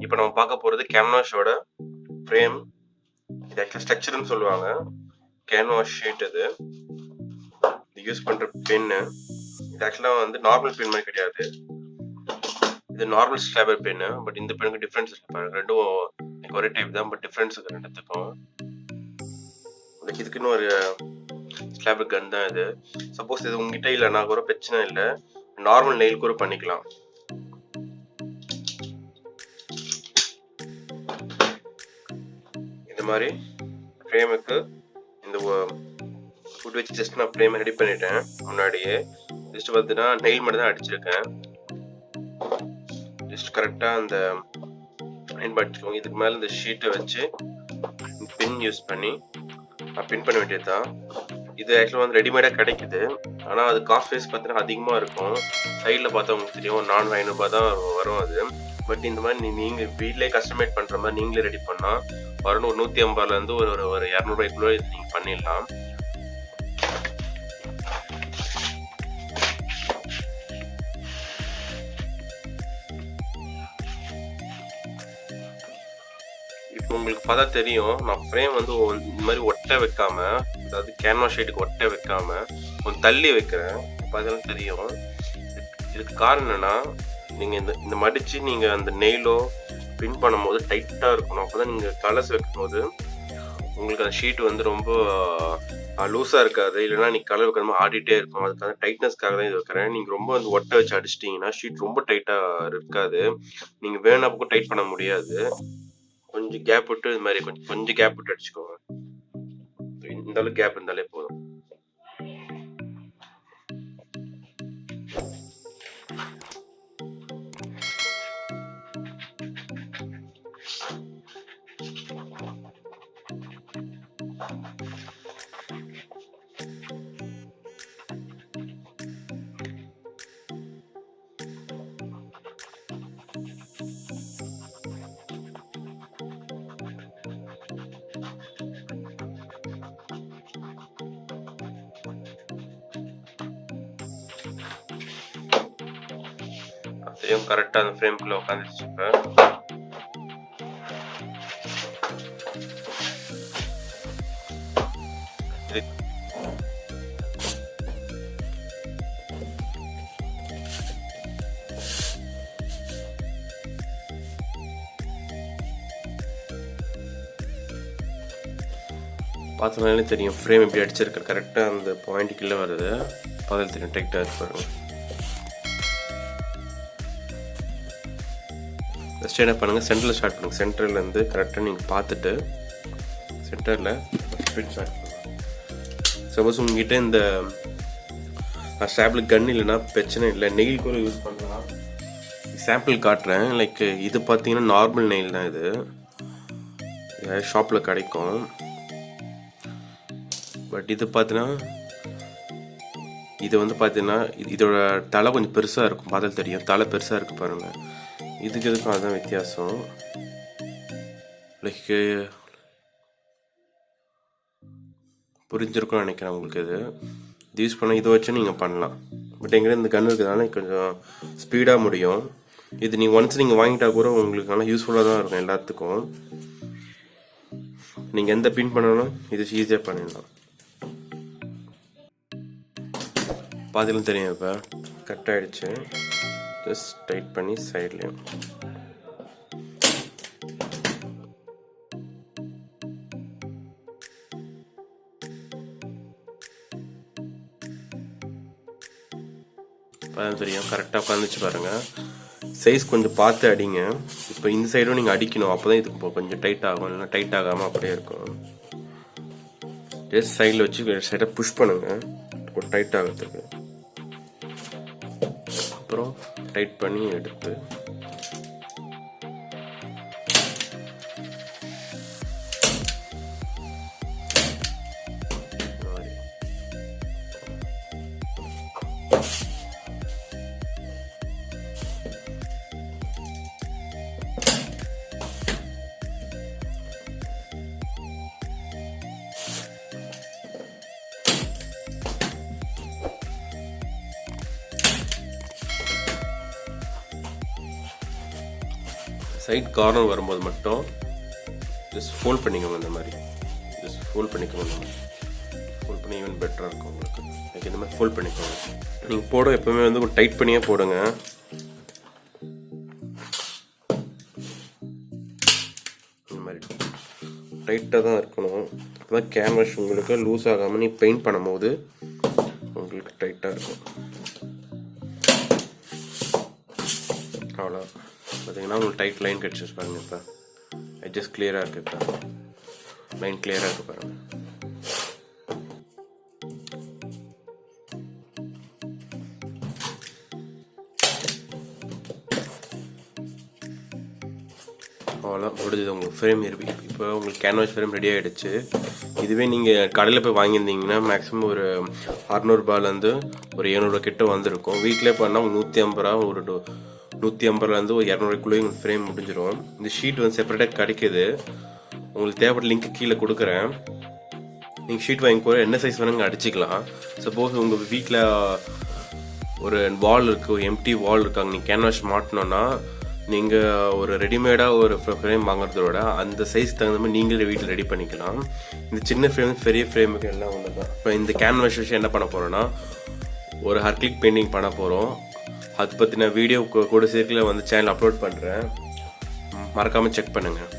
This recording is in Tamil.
இப்போ நம்ம பார்க்க போகிறது கேன்வாஷோட ஃப்ரேம். இது ஆக்சுவலாக ஸ்ட்ரக்சர்னு சொல்லுவாங்க. கேன்வாஷ் ஷீட் இது யூஸ் பண்ணுற பென்னு. இது ஆக்சுவலாக வந்து நார்மல் பென் மாதிரி கிடையாது. இது நார்மல் ஸ்லாபர் பென்னு. பட் இந்த பெனுக்கு டிஃப்ரென்ஸ் இருக்கு பாருங்க. ரெண்டும் ஒரே டைப் தான், பட் டிஃப்ரென்ஸ் இருக்கு ரெண்டுத்துக்கும். இதுக்குன்னு ஒரு ஸ்லாபர் கன் தான் இது. சப்போஸ் இது உங்ககிட்ட இல்லைன்னா கூட பிரச்சனை இல்லை, நார்மல் நெயில் கூட பண்ணிக்கலாம். இந்த மாதிரி ஃப்ரேமுக்கு இந்த ஃபுட் வச்சு ஜஸ்ட் நான் ஃப்ரேமை ரெடி பண்ணிட்டேன். முன்னாடியே ஜஸ்ட் பார்த்தீங்கன்னா நெயில் மட்டும் தான் அடிச்சிருக்கேன். ஜஸ்ட் கரெக்டாக அந்த பயன்படுத்திக்கோங்க. இதுக்கு மேலே இந்த ஷீட்டை வச்சு பின் யூஸ் பண்ணி பின் பண்ண வேண்டியது தான். இது ஆக்சுவலாக வந்து ரெடிமேடாக கிடைக்குது. ஆனால் அது காஸ்ட் வைஸ் பார்த்தீங்கன்னா அதிகமாக இருக்கும். சைடில் பார்த்தா உங்களுக்கு தெரியும் 400 ரூபாய் தான் வரும் அது. பட் இந்த மாதிரி நீங்கள் வீட்டிலே கஸ்டமைட் பண்ணுற மாதிரி நீங்களே ரெடி பண்ணால் வரணும் ஒரு 150லேருந்து ஒரு 200 ரூபாய்க்குள்ளே இது நீங்கள் பண்ணிடலாம். இப்போ உங்களுக்கு பார்த்தா தெரியும், நான் ஃப்ரேம் வந்து இந்த மாதிரி ஒட்ட வைக்காம, அதாவது கேன்வாஸ் ஷீட்டுக்கு ஒட்ட வைக்காம கொஞ்சம் தள்ளி வைக்கிறேன். அப்போ அதெல்லாம் தெரியும். இதுக்கு காரணம் என்னன்னா, நீங்கள் இந்த மடித்து நீங்கள் அந்த நெயிலோ பின் பண்ணும்போது டைட்டாக இருக்கணும். அப்போ தான் நீங்கள் கலர்ஸ் வைக்கும்போது உங்களுக்கு அந்த ஷீட் வந்து ரொம்ப லூஸாக இருக்காது. இல்லைன்னா நீங்கள் கலர் வைக்கிற ஆடிட்டே இருக்கும். அதுக்கான டைட்னஸ்க்காக தான் இது வைக்கிறேன். நீங்கள் ரொம்ப வந்து ஒட்ட வச்சு அடிச்சிட்டிங்கன்னா ஷீட் ரொம்ப டைட்டாக இருக்காது. நீங்கள் வேணாப்போ டைட் பண்ண முடியாது. கொஞ்சம் கேப் விட்டு இது மாதிரி கொஞ்சம் கேப் விட்டு அடிச்சுக்கோங்க. இந்த அளவுக்கு கேப் இருந்தாலே போதும். அதையும் கரெக்டாக அந்த ஃப்ரேம்குள்ளே உட்காந்துச்சு. பார்த்தோம்னாலே தெரியும் ஃப்ரேம் எப்படி அடிச்சிருக்கு. கரெக்டாக அந்த பாயிண்ட் கீழே வருது. பதில் தெரியும் டைட்டாக இருப்பாருங்க. ஃபஸ்ட்டு என்ன பண்ணுங்கள், சென்டரில் ஸ்டார்ட் பண்ணுங்கள். சென்டர்லேருந்து கரெக்டாக நீங்கள் பார்த்துட்டு சென்டரில் ஸ்பின் ஸ்டார்ட் பண்ணுங்கள். சப்போஸ் உங்ககிட்ட இந்த ஸ்டாப்லர் கன் இல்லைன்னா பிரச்சனை இல்லை, நெயில் கூட யூஸ் பண்ணலாம். சாம்பிள் காட்டுறேன். லைக் இது பார்த்தீங்கன்னா நார்மல் நெயில் தான். இது ஷாப்பில் கிடைக்கும். பட் இது பார்த்தீங்கன்னா இது வந்து பார்த்தீங்கன்னா இதோட தலை கொஞ்சம் பெருசாக இருக்கும். பார்த்தா தெரியும் தலை பெருசாக இருக்குது பாருங்கள். இதுக்கும் அதுதான் வித்தியாசம். லைக் புரிஞ்சிருக்கும்னு நினைக்கிறேன் உங்களுக்கு. இது யூஸ் பண்ண இதை வச்சு நீங்கள் பண்ணலாம். பட் எங்கிட்ட இந்த கன் இருக்கிறதுனால கொஞ்சம் ஸ்பீடாக முடியும். இது நீங்கள் ஒன்ஸ் நீங்கள் வாங்கிட்டா கூட உங்களுக்கு நல்லா யூஸ்ஃபுல்லாக தான் இருக்கும் எல்லாத்துக்கும். நீங்கள் எந்த பின் பண்ணணும் இது ஈஸியாக பண்ணிடலாம். பாதிலும் தெரியும். இப்போ கட் ஆகிடுச்சு. ஜஸ்ட் டைட் பண்ணி சைட்லேயும் பாதிலும் தெரியும். கரெக்டாக உட்காந்துச்சு பாருங்கள். சைஸ் கொஞ்சம் பார்த்து அடிங்க. இப்போ இந்த சைடும் நீங்கள் அடிக்கணும். அப்போ தான் இது கொஞ்சம் டைட் ஆகும். இல்லைன்னா டைட் ஆகாமல் அப்படியே இருக்கும். ஜஸ்ட் சைடில் வச்சு சைடை புஷ் பண்ணுங்கள் கொஞ்சம் டைட் ஆகிறதுக்கு. அப்புறம் டைட் பண்ணி எடுத்து சைட் கார்னர் வரும்போது மட்டும் ஜஸ்ட் ஃபோல்ட் பண்ணிக்கோங்க. இந்த மாதிரி ஜஸ்ட் ஃபோல்ட் பண்ணிக்கோங்க. இந்த மாதிரி ஃபோல்ட் பண்ணி ஈவன் பெட்டராக இருக்கும் உங்களுக்கு. எனக்கு இந்த மாதிரி ஃபோல்ட் பண்ணிக்கோங்க. நீங்கள் போட எப்போவுமே வந்து ஒரு டைட் பண்ணியே போடுங்க. இந்த மாதிரி டைட்டாக தான் இருக்கணும். அப்போ தான் கேன்வாஸ் உங்களுக்கு லூஸ் ஆகாமல் நீ பெயிண்ட் பண்ணும்போது உங்களுக்கு டைட்டாக இருக்கும். அவ்வளோ பார்த்தீங்கன்னா உங்களுக்கு டைட் லைன் கிடச்சிச்சு பாருங்கள். இப்போ எட்ஜஸ் கிளியராக இருக்குது. இப்போ லைன் கிளியராக இருக்குது பாருங்கள். அவ்வளோ முடிஞ்சது உங்களுக்கு ஃப்ரேம் இருப்பி. இப்போ உங்களுக்கு கேன்வாஸ் ஃப்ரேம் ரெடி ஆகிடுச்சு. இதுவே நீங்கள் கடையில் போய் வாங்கியிருந்தீங்கன்னா மேக்ஸிமம் ஒரு 600 ரூபாயிலேருந்து ஒரு 700 கிட்ட வந்திருக்கும். வீட்டிலே பண்ணால் 150 ரூபா, ஒரு 150லேருந்து ஒரு 200 உங்கள் ஃப்ரேம் முடிஞ்சிடும். இந்த ஷீட் வந்து செப்பரேட்டாக கிடைக்கிது. உங்களுக்கு தேவைப்பட்ட லிங்க் கீழே கொடுக்குறேன். நீங்கள் ஷீட் வாங்கி போகிற என்ன சைஸ் வேணுங்க அடிச்சிக்கலாம். சப்போஸ் உங்கள் வீட்டில் ஒரு வால் இருக்குது, ஒரு எம்டி வால் இருக்காங்க, நீங்கள் கேன்வாஸ் மாட்டினோன்னா நீங்கள் ஒரு ரெடிமேடாக ஒரு ஃப்ரேம் வாங்குறதோட அந்த சைஸ் தகுந்த மாதிரி நீங்களே வீட்டில் ரெடி பண்ணிக்கலாம். இந்த சின்ன ஃப்ரேம் பெரிய ஃப்ரேமுக்கு எல்லாம் ஒன்று தான். இப்போ இந்த கேன்வாஸ் விஷயம் என்ன பண்ண போகிறோன்னா ஒரு அக்ரிலிக் பெயிண்டிங் பண்ண போகிறோம். அது பற்றின வீடியோ கூட சீக்கிரம் வந்து சேனல் அப்லோட் பண்ணுறேன். மறக்காமல் செக் பண்ணுங்கள்.